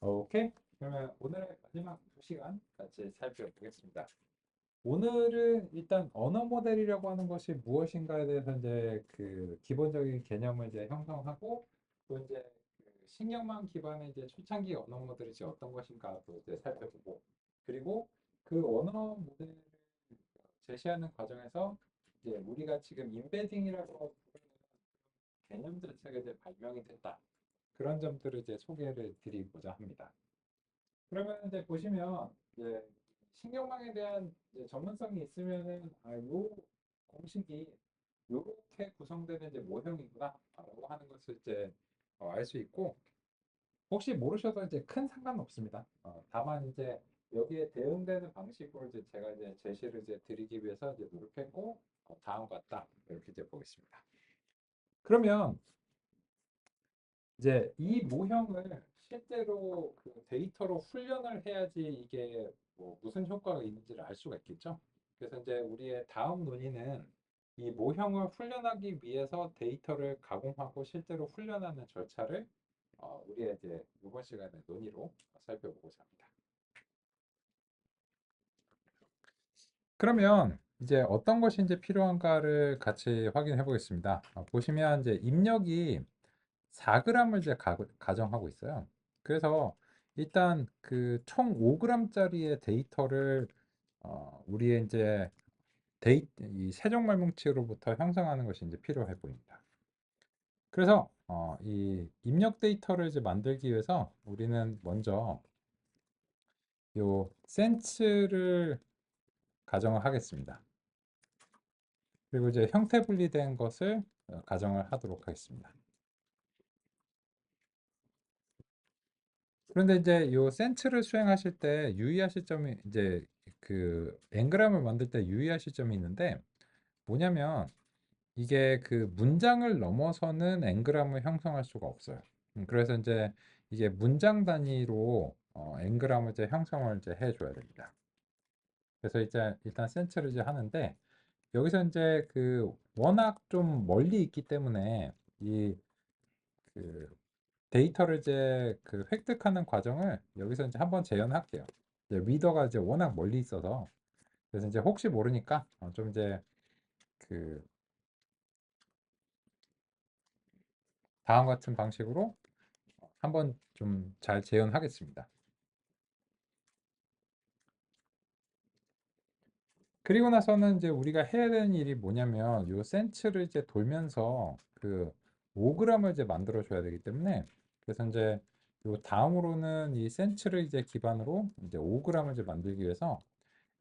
오케이. 그러면 오늘의 마지막 2시간 같이 살펴보겠습니다. 오늘은 일단 언어 모델이라고 하는 것이 무엇인가에 대해서 이제 그 기본적인 개념을 이제 형성하고 또 이제 그 신경망 기반의 이제 초창기 언어 모델이 이제 어떤 것인가 또 이제 살펴보고 그리고 그 언어 모델을 제시하는 과정에서 이제 우리가 지금 인베딩이라고 부르는 개념 자체가 이제 발명이 됐다. 그런 점들을 이제 소개를 드리고자 합니다. 그러면 이제 보시면 이제 신경망에 대한 이제 전문성이 있으면은 요 공식이 요렇게 구성되는 이제 모형이구나라고 하는 것을 이제 알 수 있고 혹시 모르셔도 이제 큰 상관없습니다. 다만 이제 여기에 대응되는 방식으로 이제 제가 이제 제시를 이제 드리기 위해서 이제 노력했고 다음과 같다 이렇게 이제 보겠습니다. 그러면 이제 이 모형을 실제로 그 데이터로 훈련을 해야지 이게 뭐 무슨 효과가 있는지를 알 수가 있겠죠. 그래서 이제 우리의 다음 논의는 이 모형을 훈련하기 위해서 데이터를 가공하고 실제로 훈련하는 절차를 우리의 이제 이번 시간에 논의로 살펴보고자 합니다. 그러면 이제 어떤 것이 이제 필요한가를 같이 확인해 보겠습니다. 보시면 이제 입력이 4g을 이제 가정하고 있어요. 그래서 일단 그 총 5g짜리의 데이터를 우리의 이제 이 세종말뭉치로부터 형성하는 것이 이제 필요해 보입니다. 그래서 이 입력 데이터를 이제 만들기 위해서 우리는 먼저 요 센츠를 가정을 하겠습니다. 그리고 이제 형태 분리된 것을 가정을 하도록 하겠습니다. 그런데 이제 요 센츠를 수행하실 때 유의하실 점이 이제 그 엔그램을 만들 때 유의하실 점이 있는데 뭐냐면 이게 그 문장을 넘어서는 엔그램을 형성할 수가 없어요. 그래서 이제 이게 문장 단위로 엔그램을 이제 형성을 이제 해줘야 됩니다. 그래서 이제 일단 센츠를 이제 하는데 여기서 이제 그 워낙 좀 멀리 있기 때문에 이그 데이터를 이제 그 획득하는 과정을 여기서 이제 한번 재현할게요. 이제 리더가 이제 워낙 멀리 있어서 그래서 이제 혹시 모르니까 좀 이제 그 다음 같은 방식으로 한번 좀 잘 재현하겠습니다. 그리고 나서는 이제 우리가 해야 되는 일이 뭐냐면 요 센치를 이제 돌면서 그 5g을 이제 만들어 줘야 되기 때문에 그래서 이제 요 다음으로는 이 센치를 이제 기반으로 이제 5g을 이제 만들기 위해서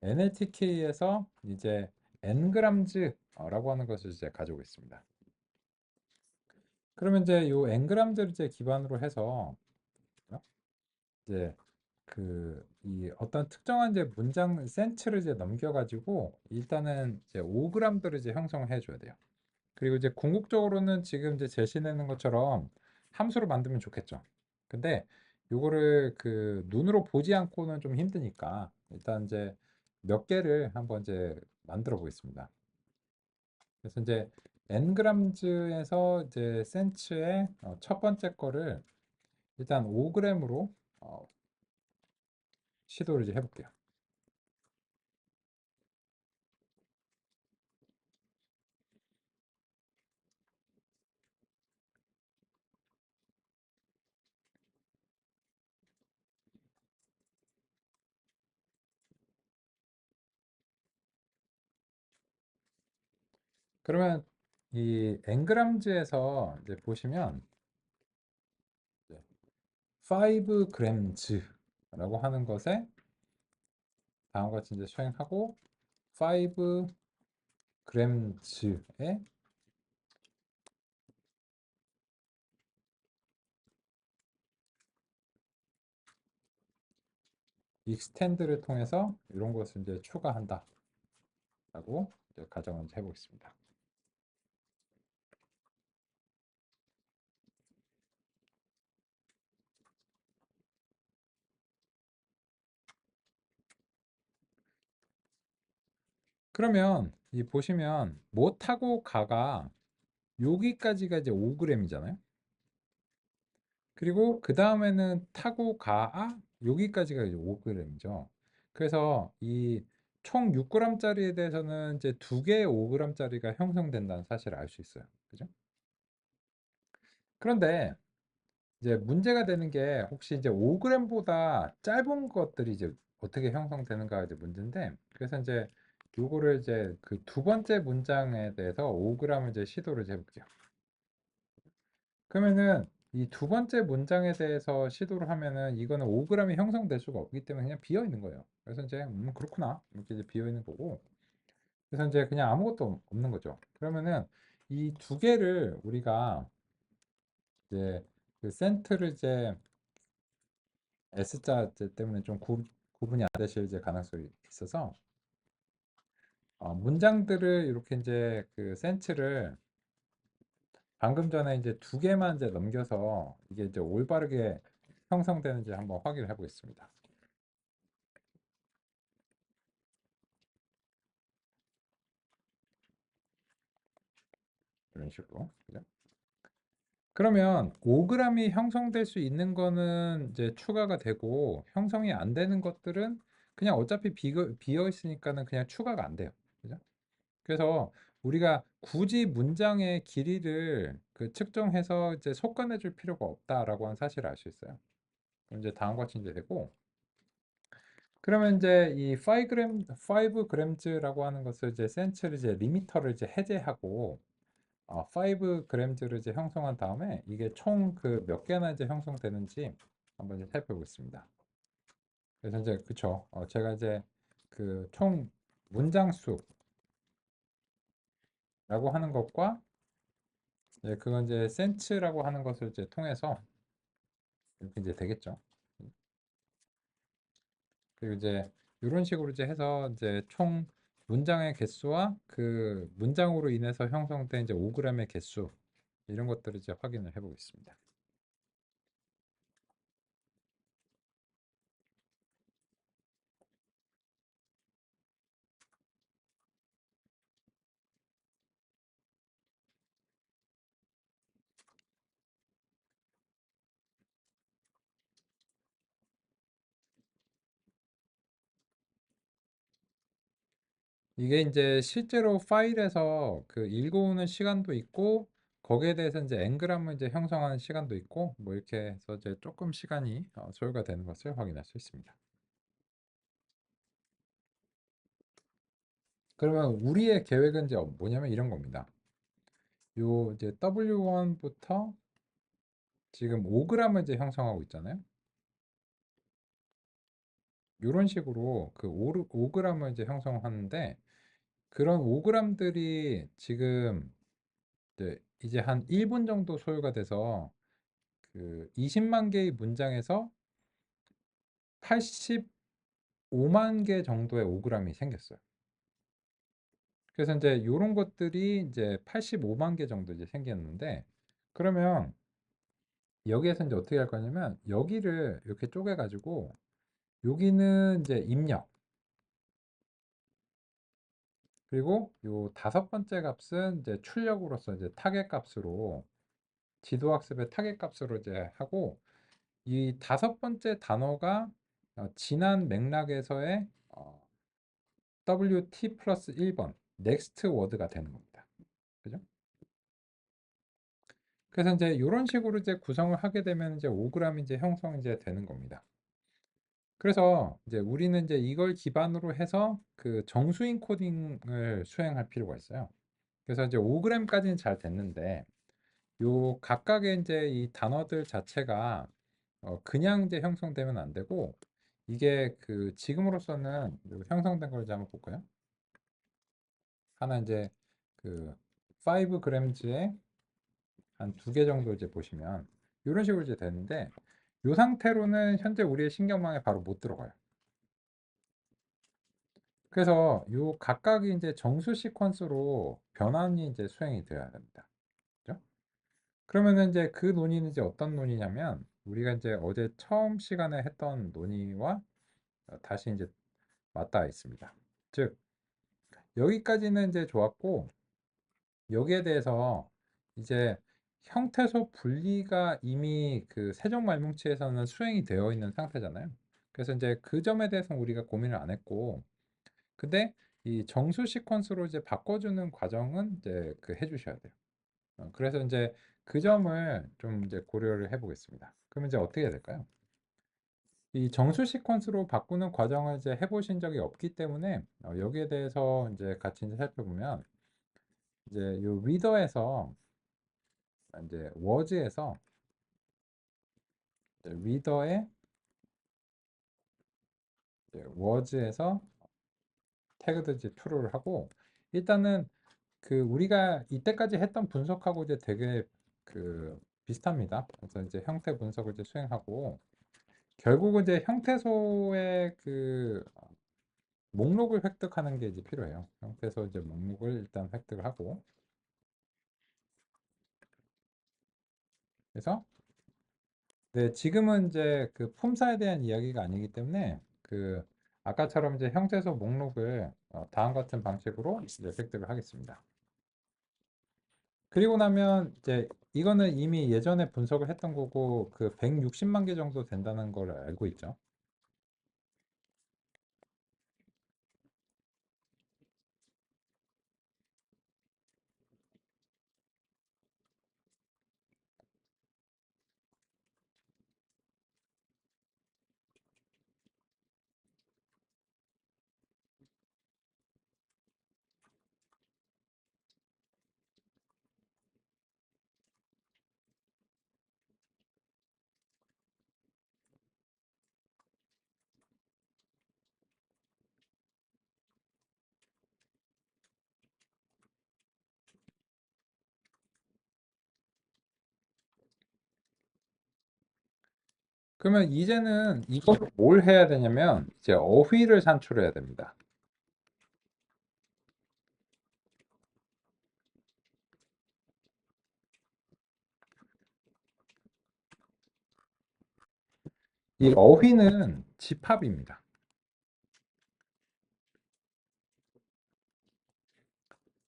NLTK에서 이제 ngrams라고 하는 것을 이제 가지고 있습니다. 그러면 이제 요 ngrams를 이제 기반으로 해서 이제 그 이 어떤 특정한 이제 문장 센치를 이제 넘겨가지고 일단은 이제 5g들을 이제 형성해 줘야 돼요. 그리고 이제 궁극적으로는 지금 이제 제시되는 것처럼 함수로 만들면 좋겠죠. 근데 요거를 그 눈으로 보지 않고는 좀 힘드니까 일단 이제 몇 개를 한번 이제 만들어 보겠습니다. 그래서 이제 ngrams에서 이제 센츠의 첫 번째 거를 일단 5g으로 시도를 이제 해볼게요. 그러면 이 ngrams에서 이제 보시면 5gs라고 하는 것에 다음과 같이 이제 수행하고 5gs의 extend를 통해서 이런 것을 이제 추가한다라고 이제 가정을 해보겠습니다. 그러면 이 보시면 못하고 가가 여기까지가 이제 5g이잖아요. 그리고 그 다음에는 타고 가 여기까지가 이제 5g이죠. 그래서 이 총 6g짜리에 대해서는 이제 두 개의 5g짜리가 형성된다는 사실을 알 수 있어요. 그죠? 그런데 이제 문제가 되는 게 혹시 이제 5g보다 짧은 것들이 이제 어떻게 형성되는가 이제 문제인데, 그래서 이제 요거를 이제 그 두 번째 문장에 대해서 5g을 이제 시도를 이제 해볼게요. 그러면은 이 두 번째 문장에 대해서 시도를 하면은 이거는 5g이 형성될 수가 없기 때문에 그냥 비어 있는 거예요. 그래서 이제 그렇구나 이렇게 이제 비어 있는 거고, 그래서 이제 그냥 아무것도 없는 거죠. 그러면은 이 두 개를 우리가 이제 그 센트를 이제 S자 때문에 좀 구분이 안 되실 이제 가능성이 있어서 문장들을 이렇게 이제 그 센트를 방금 전에 이제 두 개만 이제 넘겨서 이게 이제 올바르게 형성되는지 한번 확인을 해보겠습니다. 이런 식으로. 그죠? 그러면 5g이 형성될 수 있는 거는 이제 추가가 되고, 형성이 안 되는 것들은 그냥 어차피 비어 있으니까는 그냥 추가가 안 돼요. 그죠? 그래서 우리가 굳이 문장의 길이를 그 측정해서 이제 속간해 줄 필요가 없다라고 하는 사실을 알 수 있어요. 그럼 이제 다음과 같이 이제 되고, 그러면 이제 이 5g라고 하는 것을 이제 센치를 이제 리미터를 이제 해제하고 5g를 이제 형성한 다음에 이게 총 그 몇 개나 이제 형성되는지 한번 이제 살펴보겠습니다. 그래서 이제 그쵸. 제가 이제 그 총 문장 수라고 하는 것과 그건 이제 센치라고 하는 것을 이제 통해서 이렇게 이제 되겠죠. 그리고 이제 이런 식으로 이제 해서 이제 총 문장의 개수와 그 문장으로 인해서 형성된 이제 5g의 개수 이런 것들을 이제 확인을 해보겠습니다. 이게 이제 실제로 파일에서 그 읽어오는 시간도 있고 거기에 대해서 이제 엔그램을 이제 형성하는 시간도 있고 뭐 이렇게 해서 이제 조금 시간이 소요가 되는 것을 확인할 수 있습니다. 그러면 우리의 계획은 이제 뭐냐면 이런 겁니다. 요 이제 W1부터 지금 5g을 이제 형성하고 있잖아요. 이런 식으로 그 5g을 이제 형성하는데, 그런 5g들이 지금 이제 한 1분 정도 소요가 돼서 그 20만 개의 문장에서 85만 개 정도의 5g이 생겼어요. 그래서 이제 이런 것들이 이제 85만 개 정도 이제 생겼는데, 그러면 여기에서 이제 어떻게 할 거냐면 여기를 이렇게 쪼개 가지고 여기는 이제 입력, 그리고 요 다섯 번째 값은 이제 출력으로서 이제 타겟 값으로, 지도학습의 타겟 값으로 이제 하고, 이 다섯 번째 단어가 지난 맥락에서의 WT 플러스 1번 넥스트 워드가 되는 겁니다. 그죠? 그래서 이제 이런 식으로 이제 구성을 하게 되면 이제 5g 이제 형성이 이제 되는 겁니다. 그래서 이제 우리는 이제 이걸 기반으로 해서 그 정수인 코딩을 수행할 필요가 있어요. 그래서 이제 5g까지는 잘 됐는데 요 각각의 이제 이 단어들 자체가 그냥 이제 형성되면 안 되고, 이게 그 지금으로서는 요 형성된 걸 이제 한번 볼까요? 하나 이제 그 5g의 한 두 개 정도 이제 보시면 이런 식으로 이제 되는데, 이 상태로는 현재 우리의 신경망에 바로 못 들어가요. 그래서 요 각각이 이제 정수 시퀀스로 변환이 이제 수행이 되어야 됩니다. 그죠? 그러면은 이제 그 논의는 이제 어떤 논의냐면 우리가 이제 어제 처음 시간에 했던 논의와 다시 이제 맞닿아 있습니다. 즉 여기까지는 이제 좋았고, 여기에 대해서 이제 형태소 분리가 이미 그 세종말뭉치에서는 수행이 되어 있는 상태잖아요. 그래서 이제 그 점에 대해서는 우리가 고민을 안 했고, 근데 이 정수 시퀀스로 이제 바꿔주는 과정은 이제 그 해주셔야 돼요. 그래서 이제 그 점을 좀 이제 고려를 해보겠습니다. 그러면 이제 어떻게 해야 될까요? 이 정수 시퀀스로 바꾸는 과정을 이제 해보신 적이 없기 때문에 여기에 대해서 이제 같이 이제 살펴보면 이제 요 리더에서 이제 워즈에서 리더의 워즈에서 태그드 이제 true를 하고 일단은 그 우리가 이때까지 했던 분석하고 이제 되게 그 비슷합니다. 그래서 이제 형태 분석을 이제 수행하고 결국은 이제 형태소의 그 목록을 획득하는 게 이제 필요해요. 형태소 이제 목록을 일단 획득을 하고 그래서 네, 지금은 이제 그 품사에 대한 이야기가 아니기 때문에 그 아까처럼 이제 형태소 목록을 다음 같은 방식으로 이제 획득을 하겠습니다. 그리고 나면 이제 이거는 이미 예전에 분석을 했던 거고 그 160만 개 정도 된다는 걸 알고 있죠. 그러면 이제는 이거를 뭘 해야 되냐면 이제 어휘를 산출해야 됩니다. 이 어휘는 집합입니다.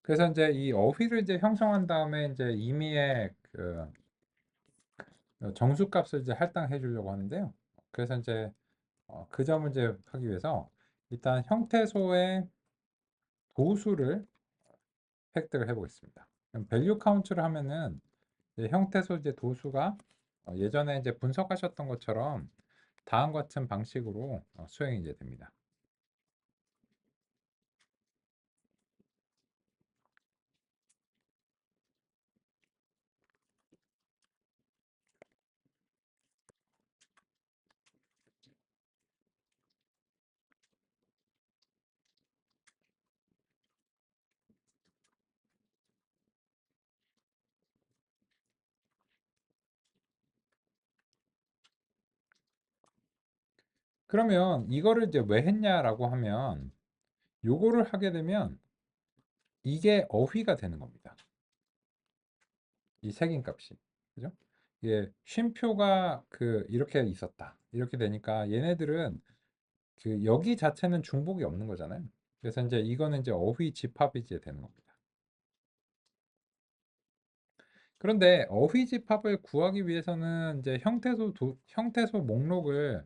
그래서 이제 이 어휘를 이제 형성한 다음에 이제 임의의 그 정수값을 이제 할당해 주려고 하는데요. 그래서 이제 그 점을 이제 하기 위해서 일단 형태소의 도수를 획득을 해보겠습니다. 그럼 value count를 하면은 이제 형태소 이제 도수가 예전에 이제 분석하셨던 것처럼 다음 같은 방식으로 수행이 이제 됩니다. 그러면 이거를 이제 왜 했냐라고 하면 요거를 하게 되면 이게 어휘가 되는 겁니다. 이 색인 값이. 그죠? 이게 쉼표가 그 이렇게 있었다. 이렇게 되니까 얘네들은 그 여기 자체는 중복이 없는 거잖아요. 그래서 이제 이거는 이제 어휘 집합이 이제 되는 겁니다. 그런데 어휘 집합을 구하기 위해서는 이제 형태소 목록을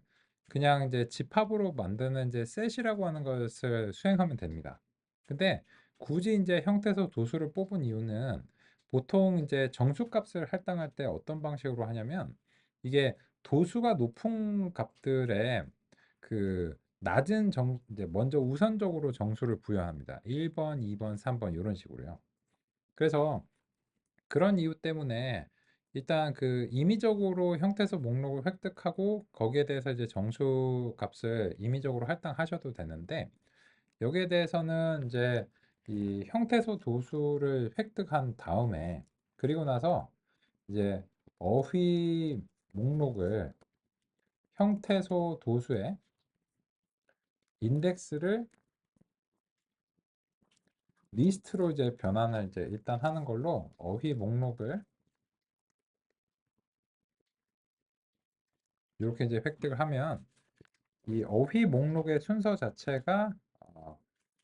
그냥 이제 집합으로 만드는 이제 셋이라고 하는 것을 수행하면 됩니다. 근데 굳이 이제 형태소 도수를 뽑은 이유는 보통 이제 정수값을 할당할 때 어떤 방식으로 하냐면 이게 도수가 높은 값들에 그 낮은 이제 먼저 우선적으로 정수를 부여합니다. 1번, 2번, 3번 이런 식으로요. 그래서 그런 이유 때문에 일단 그 임의적으로 형태소 목록을 획득하고 거기에 대해서 이제 정수 값을 임의적으로 할당하셔도 되는데 여기에 대해서는 이제 이 형태소 도수를 획득한 다음에 그리고 나서 이제 어휘 목록을 형태소 도수의 인덱스를 리스트로 이제 변환을 이제 일단 하는 걸로 어휘 목록을 이렇게 이제 획득을 하면 이 어휘 목록의 순서 자체가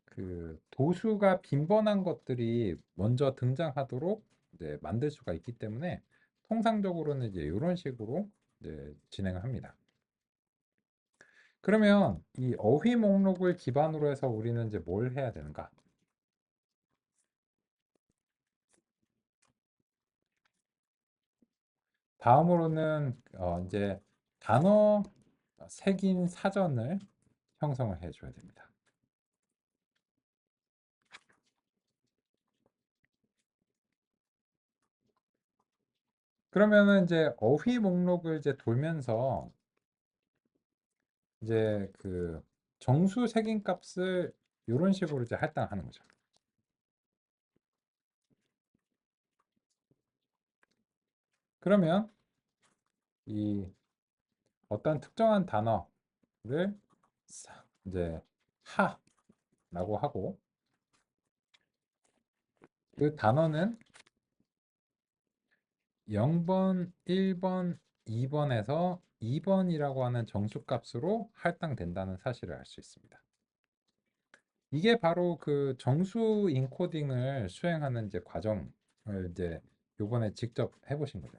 그 도수가 빈번한 것들이 먼저 등장하도록 이제 만들 수가 있기 때문에 통상적으로는 이제 이런 식으로 이제 진행을 합니다. 그러면 이 어휘 목록을 기반으로 해서 우리는 이제 뭘 해야 되는가? 다음으로는 이제 단어 색인 사전을 형성을 해줘야 됩니다. 그러면은 이제 어휘 목록을 이제 돌면서 이제 그 정수 색인 값을 이런 식으로 이제 할당하는 거죠. 그러면 이 어떤 특정한 단어를 이제 하라고 하고 그 단어는 0번, 1번, 2번에서 2번이라고 하는 정수값으로 할당된다는 사실을 알 수 있습니다. 이게 바로 그 정수 인코딩을 수행하는 이제 과정을 이제 요번에 직접 해보신 거죠.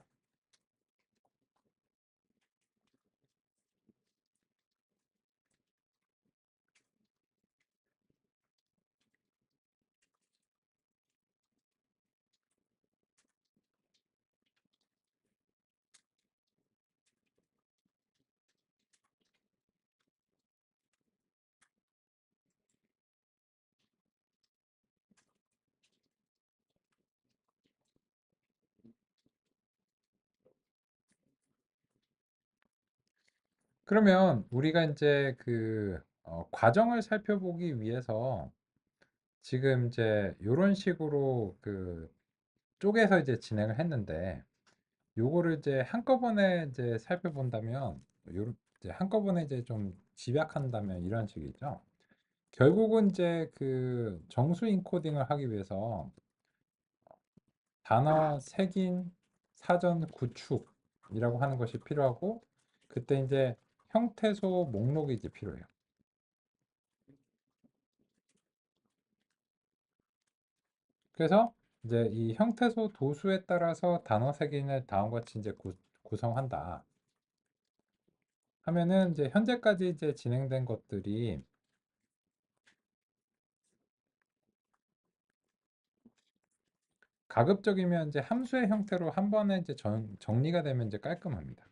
그러면 우리가 이제 그 과정을 살펴보기 위해서 지금 이제 이런 식으로 그 쪼개서 이제 진행을 했는데 요거를 이제 한꺼번에 이제 살펴본다면 요 이제 한꺼번에 이제 좀 집약한다면 이런 식이죠. 결국은 이제 그 정수 인코딩을 하기 위해서 단어 색인 사전 구축이라고 하는 것이 필요하고 그때 이제 형태소 목록이 이제 필요해요. 그래서 이제 이 형태소 도수에 따라서 단어 색인을 다음과 같이 이제 구성한다 하면은 이제 현재까지 이제 진행된 것들이 가급적이면 이제 함수의 형태로 한 번에 이제 정리가 되면 이제 깔끔합니다.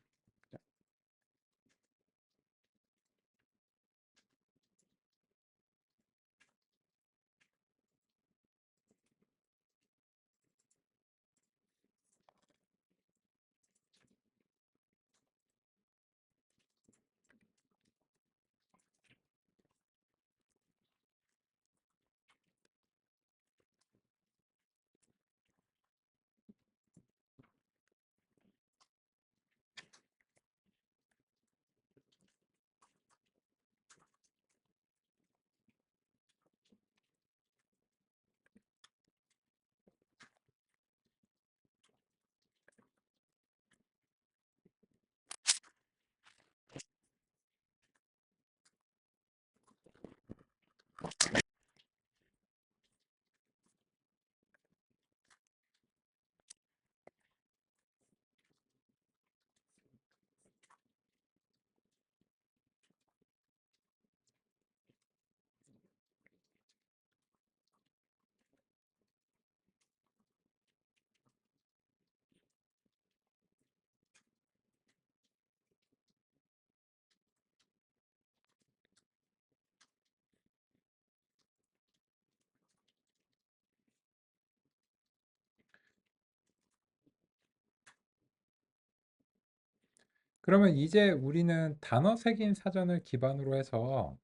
그러면 이제 우리는 단어 색인 사전을 기반으로 해서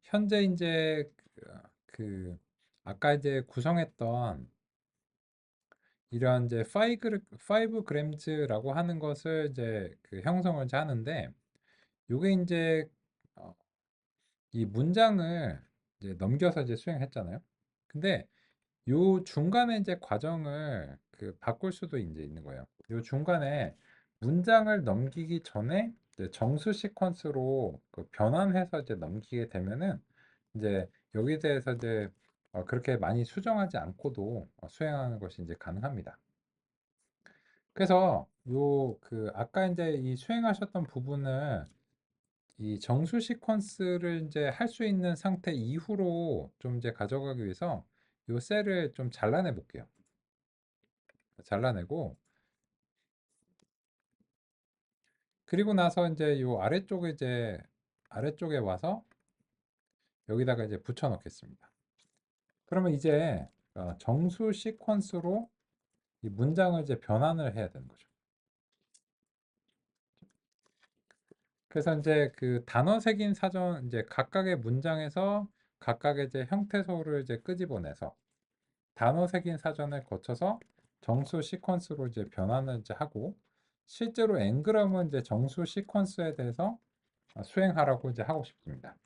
현재 이제 그 아까 이제 구성했던 이런 이제 5 그램즈라고 하는 것을 이제 그 형성을 이제 하는데 요게 이제 어, 이 문장을 이제 넘겨서 이제 수행했잖아요. 근데 요 중간에 이제 과정을 그 바꿀 수도 이제 있는 거예요. 요 중간에 문장을 넘기기 전에 이제 정수 시퀀스로 그 변환해서 이제 넘기게 되면은 이제 여기에 대해서 이제 그렇게 많이 수정하지 않고도 수행하는 것이 이제 가능합니다. 그래서 요 그 아까 이제 이 수행하셨던 부분을 이 정수 시퀀스를 이제 할 수 있는 상태 이후로 좀 이제 가져가기 위해서 요 셀을 좀 잘라내 볼게요. 잘라내고 그리고 나서 이제 요 아래쪽에 와서 여기다가 이제 붙여 넣겠습니다. 그러면 이제 정수 시퀀스로 이 문장을 이제 변환을 해야 되는 거죠. 그래서 이제 그 단어 색인 사전 이제 각각의 문장에서 각각의 이제 형태소를 이제 끄집어내서 단어 색인 사전을 거쳐서 정수 시퀀스로 이제 변환을 이제 하고 실제로 앵그럼은 이제 정수 시퀀스에 대해서 수행하라고 이제 하고 싶습니다.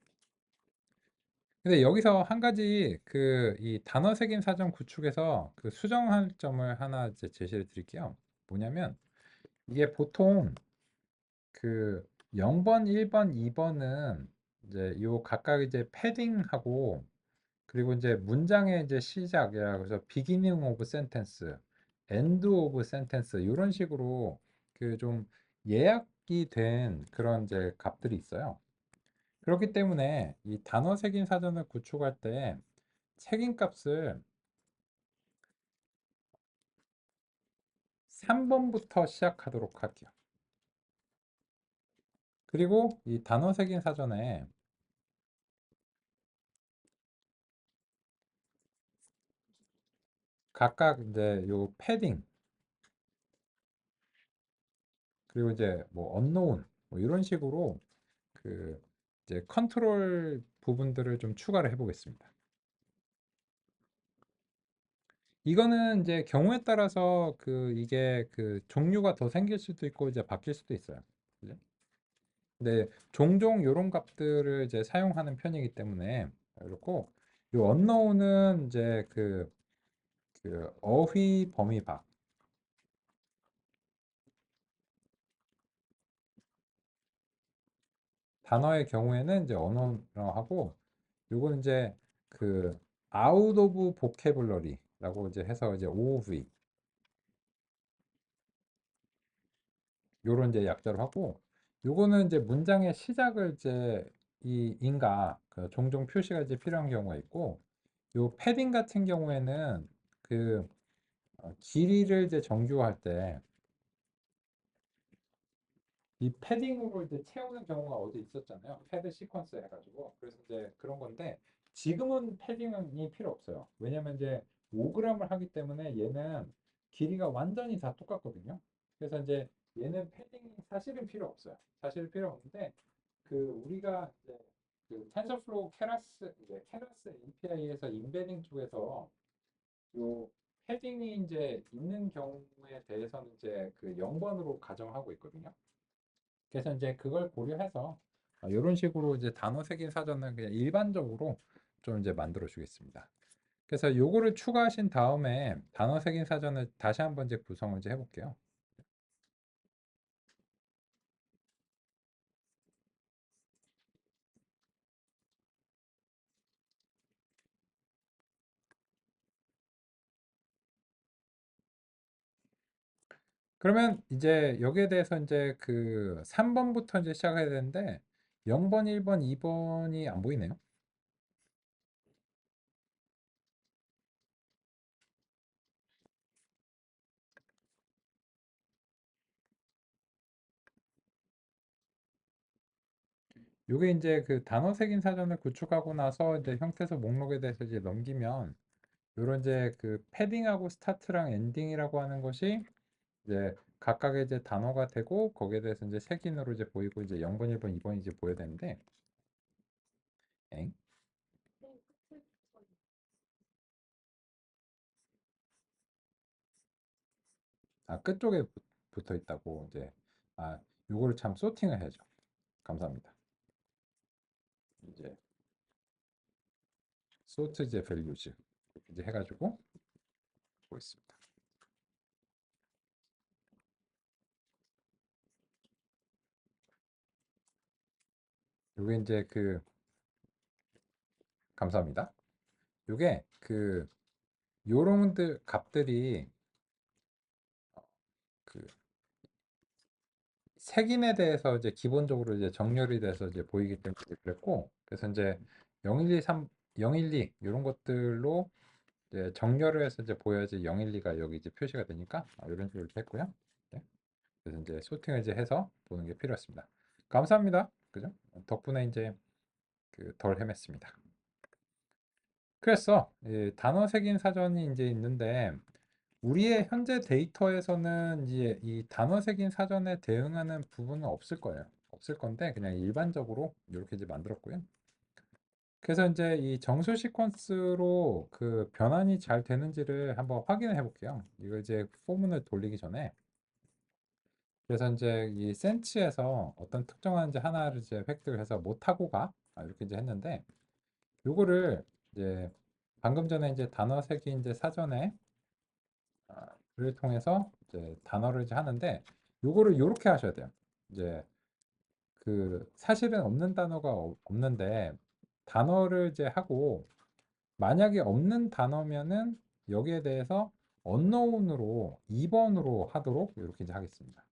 근데 여기서 한 가지 그 이 단어 색인 사전 구축에서 그 수정할 점을 하나 이제 제시를 드릴게요. 뭐냐면 이게 보통 그 0번, 1번, 2번은 이제 요 각각 이제 패딩하고 그리고 이제 문장의 이제 시작이야. 그래서 beginning of sentence, end of sentence 이런 식으로 그 좀 예약이 된 그런 이제 값들이 있어요. 그렇기 때문에 이 단어 색인 사전을 구축할 때 색인 값을 3번부터 시작하도록 할게요. 그리고 이 단어 색인 사전에 각각 이제 요 패딩 그리고 이제 뭐 unknown 뭐 이런 식으로 그 이제 컨트롤 부분들을 좀 추가를 해 보겠습니다. 이거는 이제 경우에 따라서 그 이게 그 종류가 더 생길 수도 있고 이제 바뀔 수도 있어요. 그죠? 근데 종종 이런 값들을 이제 사용하는 편이기 때문에 그렇고 요 unknown은 이제 그 어휘 범위 밖 단어의 경우에는 이제 언어라고 하고 요거는 이제 그 out of vocabulary라고 이제 해서 이제 OOV 요런 이제 약자로 하고 요거는 이제 문장의 시작을 이제 이 인가 그 종종 표시가 이제 필요한 경우가 있고 요 패딩 같은 경우에는 그 길이를 이제 정규할 때 이 패딩으로 이제 채우는 경우가 어디 있었잖아요. 패드 시퀀스 해가지고. 그래서 이제 그런 건데, 지금은 패딩이 필요 없어요. 왜냐면 이제 5g을 하기 때문에 얘는 길이가 완전히 다 똑같거든요. 그래서 이제 얘는 패딩이 사실은 필요 없어요. 사실은 필요 없는데, 그 우리가 이제 그 텐서플로우 케라스 API에서 인베딩 쪽에서 요 패딩이 이제 있는 경우에 대해서는 이제 그 0번으로 가정하고 있거든요. 그래서 이제 그걸 고려해서 이런 식으로 이제 단어 색인 사전은 그냥 일반적으로 좀 이제 만들어 주겠습니다. 그래서 요거를 추가하신 다음에 단어 색인 사전을 다시 한번 이제 구성을 이제 해볼게요. 그러면 이제 여기에 대해서 이제 그 3번부터 이제 시작해야 되는데 0번, 1번, 2번이 안 보이네요. 요게 이제 그 단어 색인 사전을 구축하고 나서 이제 형태소 목록에 대해서 이제 넘기면 요런 이제 그 패딩하고 스타트랑 엔딩이라고 하는 것이 이제 각각의 이제 단어가 되고 거기에 대해서 이제 색인으로 이제 보이고 이제 0번, 1번, 2번이 이제 보여야 되는데 엥? 끝쪽에 붙어 있다고 이제 요거를 참 소팅을 해야죠. 감사합니다. 이제 소트 이제 밸류즈 이제 해가지고 보고 있습니다. 요게 이제 그 감사합니다. 요게 그 요런들 값들이 그 색인에 대해서 이제 기본적으로 이제 정렬이 돼서 이제 보이기 때문에 그랬고, 그래서 이제 0123, 012 이런 것들로 이제 정렬을 해서 이제 보여야지 012가 여기 이제 표시가 되니까 이런 식으로 이렇게 했고요. 네. 그래서 이제 소팅을 이제 해서 보는 게 필요했습니다. 감사합니다. 그죠? 덕분에 이제 그 덜 헤맸습니다. 그래서 이 단어 색인 사전이 이제 있는데 우리의 현재 데이터에서는 이제 이 단어 색인 사전에 대응하는 부분은 없을 거예요. 없을 건데 그냥 일반적으로 이렇게 이제 만들었고요. 그래서 이제 이 정수 시퀀스로 그 변환이 잘 되는지를 한번 확인해 볼게요. 이거 이제 포문을 돌리기 전에 그래서 이제 이 센치에서 어떤 특정한 이제 하나를 이제 획득해서 못하고 가 이렇게 이제 했는데 요거를 이제 방금 전에 이제 단어 색이 이제 사전에 를 통해서 이제 단어를 이제 하는데 요거를 요렇게 하셔야 돼요. 이제 그 사실은 없는 단어가 없는데 단어를 이제 하고 만약에 없는 단어면은 여기에 대해서 unknown으로 2번으로 하도록 이렇게 이제 하겠습니다.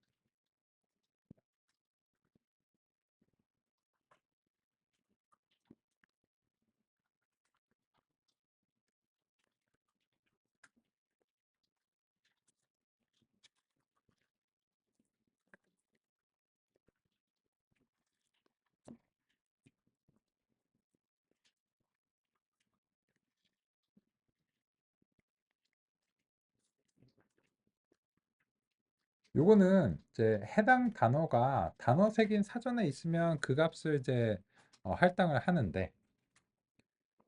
요거는 이제 해당 단어가 단어 색인 사전에 있으면 그 값을 이제 할당을 하는데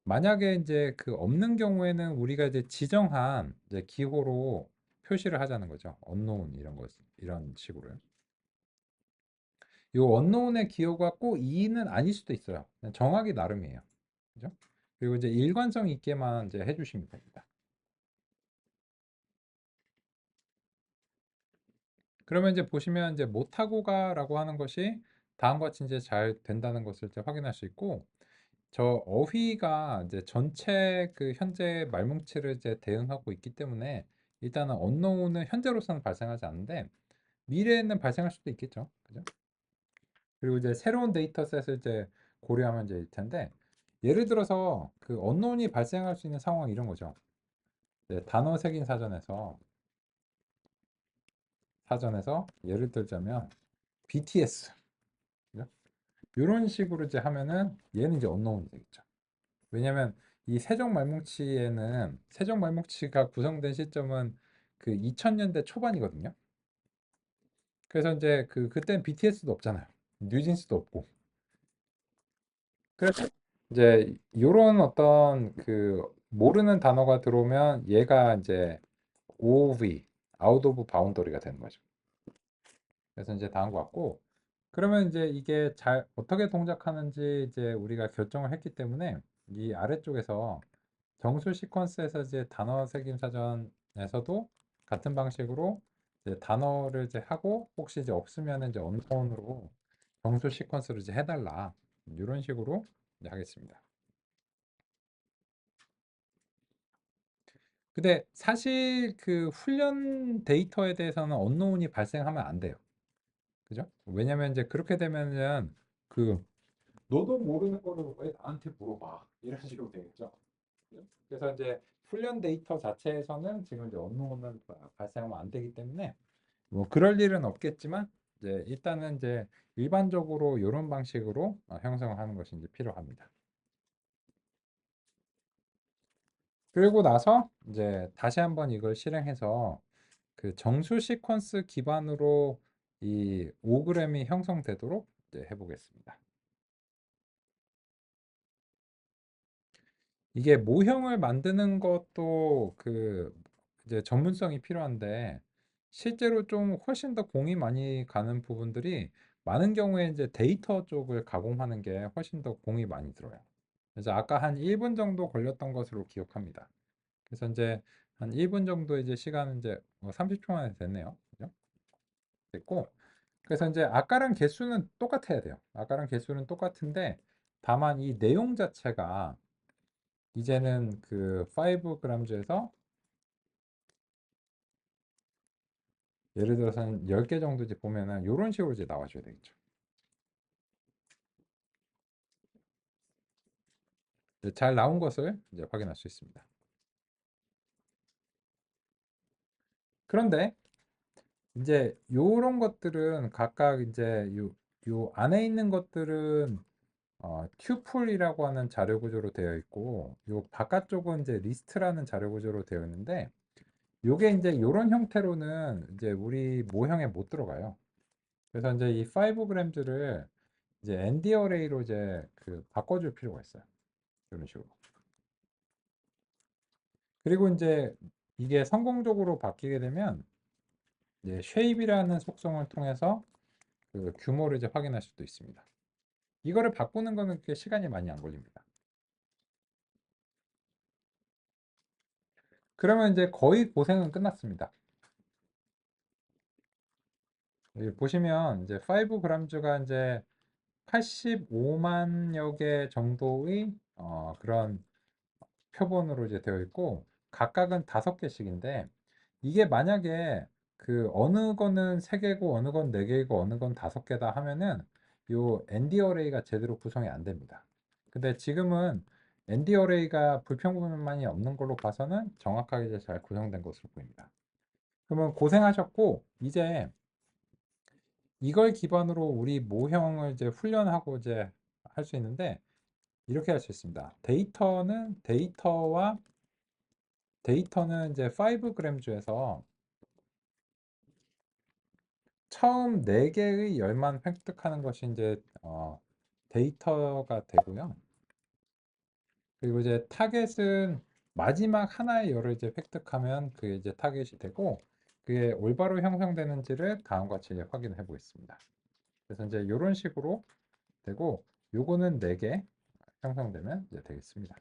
만약에 이제 그 없는 경우에는 우리가 이제 지정한 이제 기호로 표시를 하자는 거죠. unknown 이런 것 이런 식으로요. 요 unknown의 기호가 꼭 2는 아닐 수도 있어요. 그냥 정하기 나름이에요. 그죠? 그리고 이제 일관성 있게만 이제 해주시면 됩니다. 그러면 이제 보시면 이제 못하고 가라고 하는 것이 다음과 같이 이제 잘 된다는 것을 이제 확인할 수 있고 저 어휘가 이제 전체 그 현재 말뭉치를 이제 대응하고 있기 때문에 일단은 unknown은 현재로서는 발생하지 않는데 미래에는 발생할 수도 있겠죠. 그죠? 그리고 이제 새로운 데이터셋을 이제 고려하면 이제 일 텐데 예를 들어서 그 unknown이 발생할 수 있는 상황 이런 거죠. 네, 단어 색인 사전에서 예를 들자면 BTS 이런 식으로 이제 하면은 얘는 이제 unknown이 되겠죠. 왜냐면 이 세종 말뭉치에는 세종 말뭉치가 구성된 시점은 그 2000년대 초반이거든요. 그래서 이제 그때는 BTS도 없잖아요. 뉴진스도 없고. 그래서 이제 요런 어떤 그 모르는 단어가 들어오면 얘가 이제 OOV, out of boundary가 되는 거죠. 그래서 이제 다음 것 같고 그러면 이제 이게 잘 어떻게 동작하는지 이제 우리가 결정을 했기 때문에 이 아래쪽에서 정수 시퀀스에서 이제 단어 색임 사전에서도 같은 방식으로 이제 단어를 이제 하고 혹시 이제 없으면 이제 언어원으로 정수 시퀀스를 이제 해달라 이런 식으로 이제 하겠습니다. 근데 사실 그 훈련 데이터에 대해서는 언노운이 발생하면 안 돼요. 그죠? 왜냐면 이제 그렇게 되면은 그 너도 모르는 거를 왜 나한테 물어봐? 이런 식으로 되겠죠. 그래서 이제 훈련 데이터 자체에서는 지금 이제 언노운은 발생하면 안 되기 때문에 뭐 그럴 일은 없겠지만 이제 일단은 이제 일반적으로 이런 방식으로 형성을 하는 것이 이제 필요합니다. 그리고 나서 이제 다시 한번 이걸 실행해서 그 정수 시퀀스 기반으로 이 5g이 형성되도록 이제 해보겠습니다. 이게 모형을 만드는 것도 그 이제 전문성이 필요한데 실제로 좀 훨씬 더 공이 많이 가는 부분들이 많은 경우에 이제 데이터 쪽을 가공하는 게 훨씬 더 공이 많이 들어요. 그래서 아까 한 1분 정도 걸렸던 것으로 기억합니다. 그래서 이제 한 1분 정도 이제 시간은 이제 30초 만에 됐네요. 그죠? 됐고 그래서 이제 아까랑 개수는 똑같아야 돼요. 아까랑 개수는 똑같은데 다만 이 내용 자체가 이제는 그 5g에서 예를 들어서 한 10개 정도 이제 보면은 이런 식으로 이제 나와줘야 되겠죠. 이제 잘 나온 것을 이제 확인할 수 있습니다. 그런데 이제 요런 것들은 각각 이제 요 안에 있는 것들은 튜플이라고 하는 자료 구조로 되어 있고 요 바깥쪽은 이제 리스트라는 자료 구조로 되어 있는데 요게 이제 요런 형태로는 이제 우리 모형에 못 들어가요. 그래서 이제 이 5g들을 이제 ND 어레이로 이제 그 바꿔줄 필요가 있어요. 이런 식으로. 그리고 이제 이게 성공적으로 바뀌게 되면 이제 쉐입이라는 속성을 통해서 그 규모를 이제 확인할 수도 있습니다. 이거를 바꾸는 거는 그렇게 시간이 많이 안 걸립니다. 그러면 이제 거의 고생은 끝났습니다. 여기 보시면 이제 5g가 이제 85만여 개 정도의 그런 표본으로 이제 되어 있고 각각은 5개씩인데 이게 만약에 그 어느 거는 3개고 어느 건 4개이고 어느 건 5개다 하면은 요 ND 어레이가 제대로 구성이 안 됩니다. 근데 지금은 ND 어레이가 불평분만이 없는 걸로 봐서는 정확하게 이제 잘 구성된 것으로 보입니다. 그러면 고생하셨고 이제 이걸 기반으로 우리 모형을 이제 훈련하고 이제 할 수 있는데 이렇게 할 수 있습니다. 데이터는 이제 5g 중에서 처음 4개의 열만 획득하는 것이 이제 데이터가 되고요. 그리고 이제 타겟은 마지막 하나의 열을 이제 획득하면 그게 이제 타겟이 되고 그게 올바로 형성되는지를 다음과 같이 이제 확인해 보겠습니다. 그래서 이제 이런 식으로 되고 요거는 4개 형성되면 이제 되겠습니다.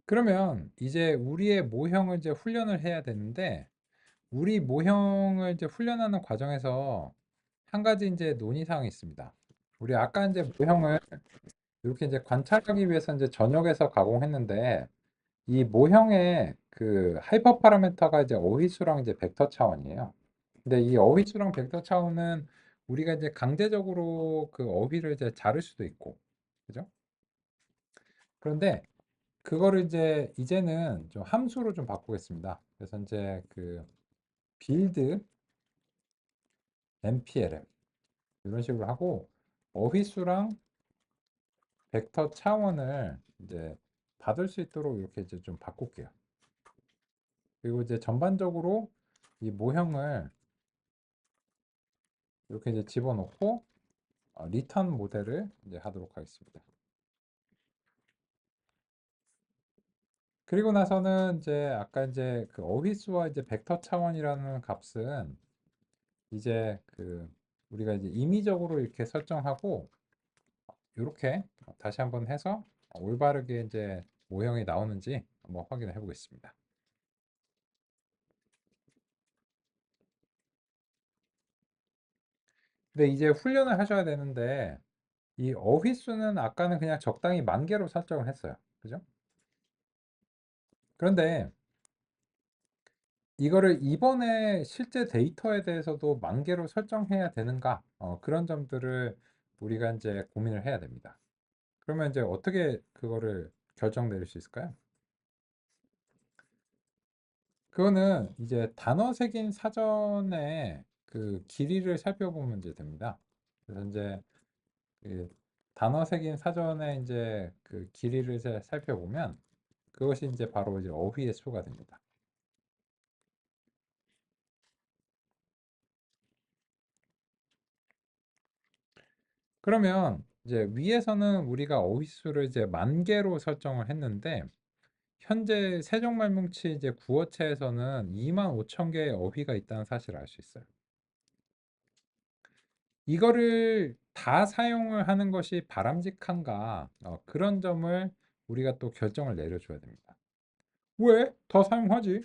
그러면 이제 우리의 모형을 이제 훈련을 해야 되는데 우리 모형을 이제 훈련하는 과정에서 한 가지 이제 논의사항이 있습니다. 우리 아까 이제 모형을 이렇게 이제 관찰하기 위해서 이제 전역에서 가공했는데 이 모형의 그 하이퍼 파라미터가 이제 어휘수랑 이제 벡터 차원이에요. 근데 이 어휘수랑 벡터 차원은 우리가 이제 강제적으로 그 어휘를 이제 자를 수도 있고, 그죠? 그런데 그거를 이제 이제는 좀 함수로 좀 바꾸겠습니다. 그래서 이제 그 빌드 nplm 이런 식으로 하고 어휘수랑 벡터 차원을 이제 받을 수 있도록 이렇게 이제 좀 바꿀게요. 그리고 이제 전반적으로 이 모형을 이렇게 이제 집어넣고 리턴 모델을 이제 하도록 하겠습니다. 그리고 나서는 이제 아까 이제 그 어휘수와 이제 벡터 차원이라는 값은 이제 그 우리가 이제 임의적으로 이렇게 설정하고 이렇게 다시 한번 해서 올바르게 이제 모형이 나오는지 한번 확인해 보겠습니다. 근데 이제 훈련을 하셔야 되는데 이 어휘수는 아까는 그냥 적당히 10,000개로 설정을 했어요. 그죠? 그런데 이거를 이번에 실제 데이터에 대해서도 10,000개로 설정해야 되는가? 그런 점들을 우리가 이제 고민을 해야 됩니다. 그러면 이제 어떻게 그거를 결정 내릴 수 있을까요? 그거는 이제 단어 색인 사전에 그 길이를 살펴보면 이제 됩니다. 그래서 이제 그 단어 색인 사전에 이제 그 길이를 살펴보면 그것이 이제 바로 이제 어휘의 수가 됩니다. 그러면 이제 위에서는 우리가 어휘 수를 이제 만 개로 설정을 했는데 현재 세종말뭉치 이제 구어체에서는 2만 5천 개의 어휘가 있다는 사실을 알 수 있어요. 이거를 다 사용을 하는 것이 바람직한가? 그런 점을 우리가 또 결정을 내려줘야 됩니다. 왜? 다 사용하지.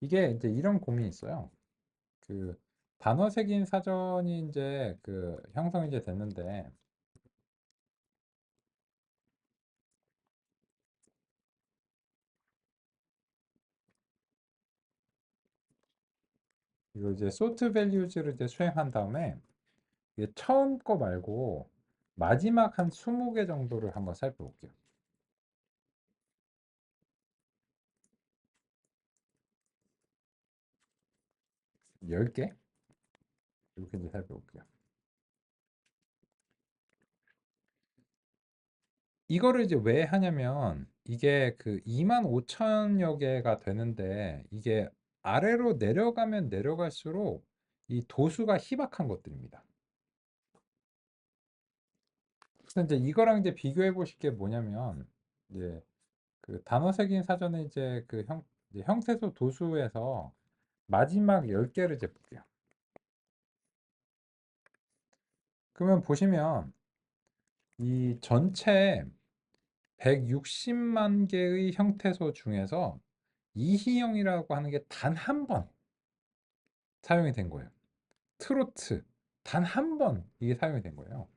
이게 이제 이런 고민이 있어요. 그 단어색인 사전이 이제 그 형성이 이제 됐는데 이거 이제 소트 밸류즈를 이제 수행한 다음에 이게 처음 거 말고 마지막 한 20개 정도를 한번 살펴볼게요. 10개? 이렇게 이제 살펴볼게요. 이거를 이제 왜 하냐면 이게 그 2만 5천여 개가 되는데 이게 아래로 내려가면 내려갈수록 이 도수가 희박한 것들입니다. 그래서 이제 이거랑 이제 비교해 보실 게 뭐냐면 이제 그 단어색인 사전에 이제 그 이제 형태소 도수에서 마지막 10개를 이제 볼게요. 그러면 보시면 이 전체 160만 개의 형태소 중에서 이희영이라고 하는 게 단 한 번 사용이 된 거예요. 트로트 단 한 번 이게 사용이 된 거예요.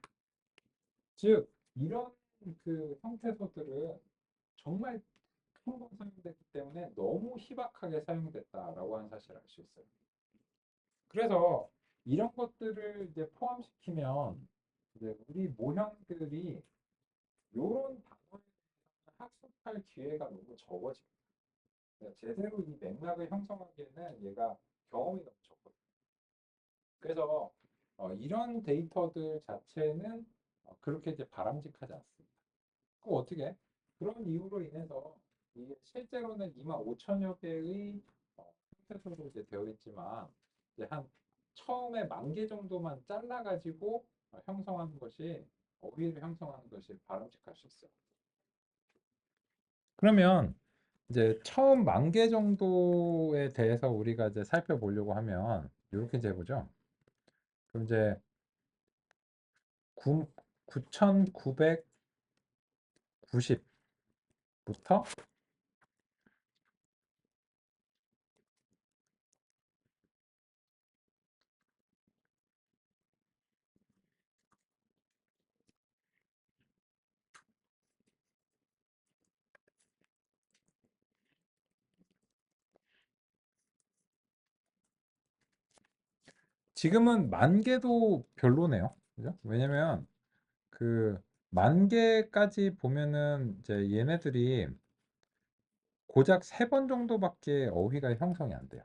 즉 이런 그 형태소들은 정말 큰 번 사용됐기 때문에 너무 희박하게 사용됐다라고 하는 사실을 알 수 있어요. 그래서 이런 것들을 이제 포함시키면 이제 우리 모형들이 이런 단어를 학습할 기회가 너무 적어집니다. 그러니까 제대로 이 맥락을 형성하기에는 얘가 경험이 너무 적거든요. 그래서 이런 데이터들 자체는 그렇게 이제 바람직하지 않습니다. 그 어떻게? 그런 이유로 인해서 이게 실제로는 2만 5천여 개의 형태소로 이제 되어 있지만 이제 한 처음에 10,000개 정도만 잘라가지고 형성하는 것이 어휘를 형성하는 것이 바람직할 수 있어요. 그러면 이제 처음 10,000개 정도에 대해서 우리가 이제 살펴보려고 하면 이렇게 이제 해보죠. 그럼 이제 9,990부터 지금은 10,000개도 별로네요. 그죠? 왜냐면 그 10,000개까지 보면은 이제 얘네들이 고작 3번 정도밖에 어휘가 형성이 안 돼요.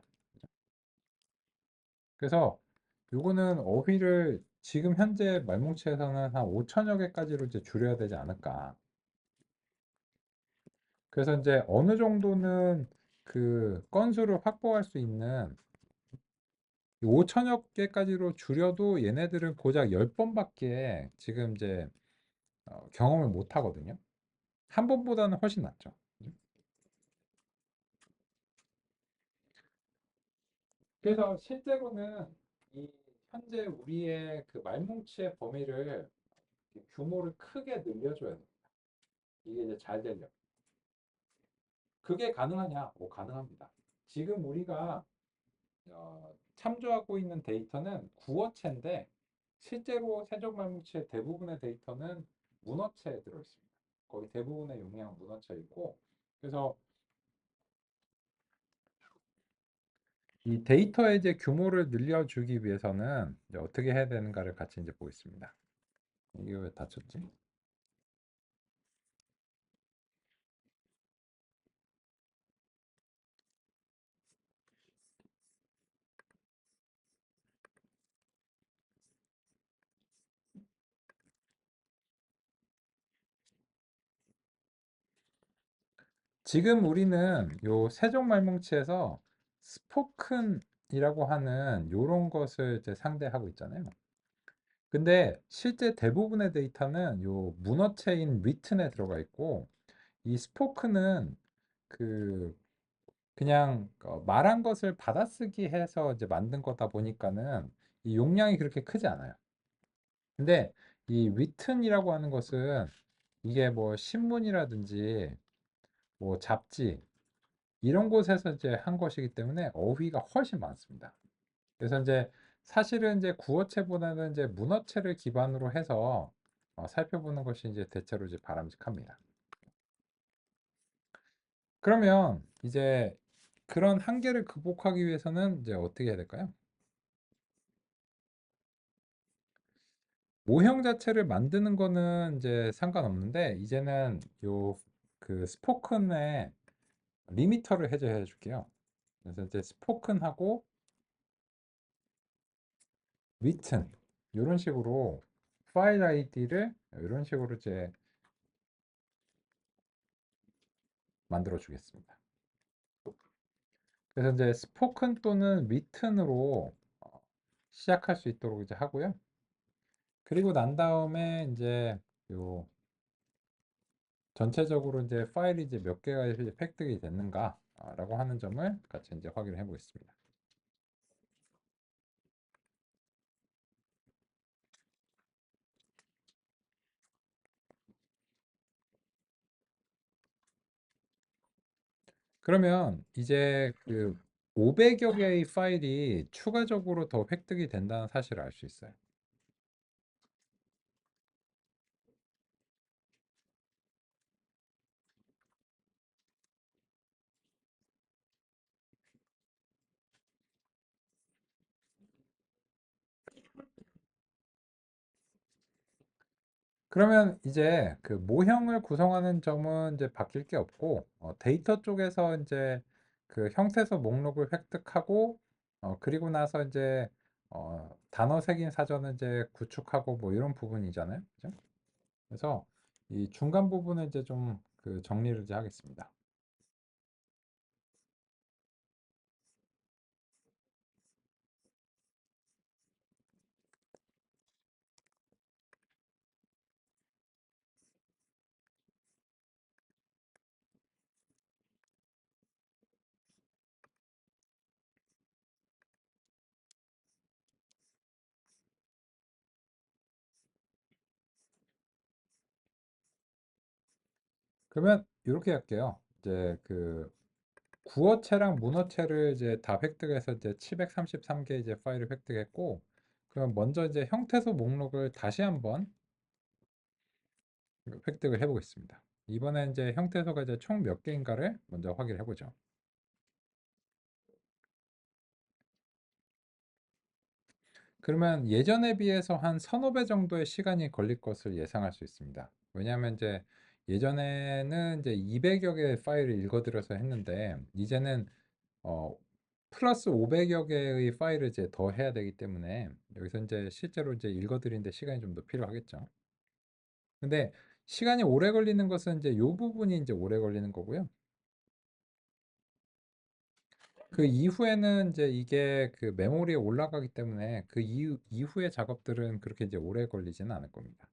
그래서 요거는 어휘를 지금 현재 말뭉치에서는 한 5천여 개까지로 이제 줄여야 되지 않을까. 그래서 이제 어느 정도는 그 건수를 확보할 수 있는 5천여 개까지로 줄여도 얘네들은 고작 10번밖에 지금 이제 경험을 못 하거든요. 한 번보다는 훨씬 낫죠. 그래서 실제로는 이 현재 우리의 그 말뭉치의 범위를 규모를 크게 늘려줘야 됩니다. 이게 이제 잘 되려면. 그게 가능하냐? 가능합니다. 지금 우리가 참조하고 있는 데이터는 구어체인데 실제로 세종말뭉치의 대부분의 데이터는 문어체에 들어있습니다. 거의 대부분의 용량은 문어체이고 그래서 이 데이터의 이제 규모를 늘려주기 위해서는 이제 어떻게 해야 되는가를 같이 이제 보겠습니다. 이게 왜 닫혔지? 지금 우리는 요 세종말뭉치에서 스포큰이라고 하는 요런 것을 이제 상대하고 있잖아요. 근데 실제 대부분의 데이터는 요 문어체인 리튼에 들어가 있고, 이 스포크는 그 그냥 말한 것을 받아쓰기 해서 이제 만든 거다 보니까는 이 용량이 그렇게 크지 않아요. 근데 이 리튼이라고 하는 것은 이게 뭐 신문이라든지 뭐 잡지 이런 곳에서 이제 한 것이기 때문에 어휘가 훨씬 많습니다. 그래서 이제 사실은 이제 구어체보다는 이제 문어체를 기반으로 해서 살펴보는 것이 이제 대체로 이제 바람직합니다. 그러면 이제 그런 한계를 극복하기 위해서는 이제 어떻게 해야 될까요? 모형 자체를 만드는 거는 이제 상관없는데, 이제는 요 그 스포큰에 리미터를 해제해 줄게요. 그래서 이제 스포큰하고 리튼 이런 식으로 파일 아이디를 이런 식으로 이제 만들어 주겠습니다. 그래서 이제 스포큰 또는 리튼으로 시작할 수 있도록 이제 하고요. 그리고 난 다음에 이제 요 전체적으로 이제 파일이 이제 몇 개가 이제 획득이 됐는가라고 하는 점을 같이 이제 확인을 해 보겠습니다. 그러면 이제 그 500여 개의 파일이 추가적으로 더 획득이 된다는 사실을 알 수 있어요. 그러면 이제 그 모형을 구성하는 점은 이제 바뀔 게 없고, 데이터 쪽에서 이제 그 형태소 목록을 획득하고, 그리고 나서 이제 단어 색인 사전을 이제 구축하고 뭐 이런 부분이잖아요. 그죠? 그래서 이 중간 부분을 이제 좀 그 정리를 이제 하겠습니다. 그러면 이렇게 할게요. 이제 그 구어체랑 문어체를 이제 다 획득해서 이제 733개 이제 파일을 획득했고, 그럼 먼저 이제 형태소 목록을 다시 한번 획득을 해보겠습니다. 이번에 이제 형태소가 이제 총 몇 개인가를 먼저 확인해 보죠. 그러면 예전에 비해서 한 서너 배 정도의 시간이 걸릴 것을 예상할 수 있습니다. 왜냐하면 이제 예전에는 이제 200여 개의 파일을 읽어들여서 했는데, 이제는 어, 플러스 500여 개의 파일을 이제 더 해야 되기 때문에 여기서 이제 실제로 이제 읽어드리는데 시간이 좀 더 필요하겠죠. 근데 시간이 오래 걸리는 것은 이제 요 부분이 이제 오래 걸리는 거고요. 그 이후에는 이제 이게 그 메모리에 올라가기 때문에 그 이후의 작업들은 그렇게 이제 오래 걸리지는 않을 겁니다.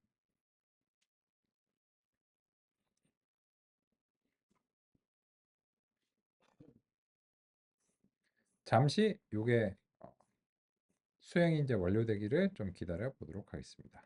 잠시 요게 수행이 이제 완료되기를 좀 기다려 보도록 하겠습니다.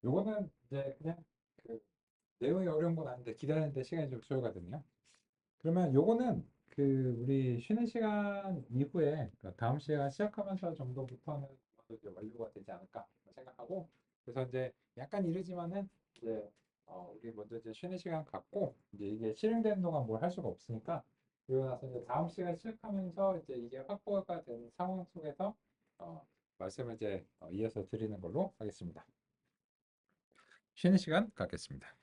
요거는 이제 그냥 그 내용이 어려운 건 아닌데 기다리는데 시간이 좀 소요가거든요. 그러면 요거는 그 우리 쉬는 시간 이후에 그러니까 다음 시간 시작하면서 정도부터는 아마도 이제 완료가 되지 않을까 생각하고 그래서 이제 약간 이르지만은 이제 우리 먼저 이제 쉬는 시간 갖고 이제 이게 실행되는 동안 뭘 할 수가 없으니까 그러고 나서 이제 다음 시간 시작하면서 이제 이게 확보가 된 상황 속에서 말씀을 이제 이어서 드리는 걸로 하겠습니다. 쉬는 시간 갖겠습니다.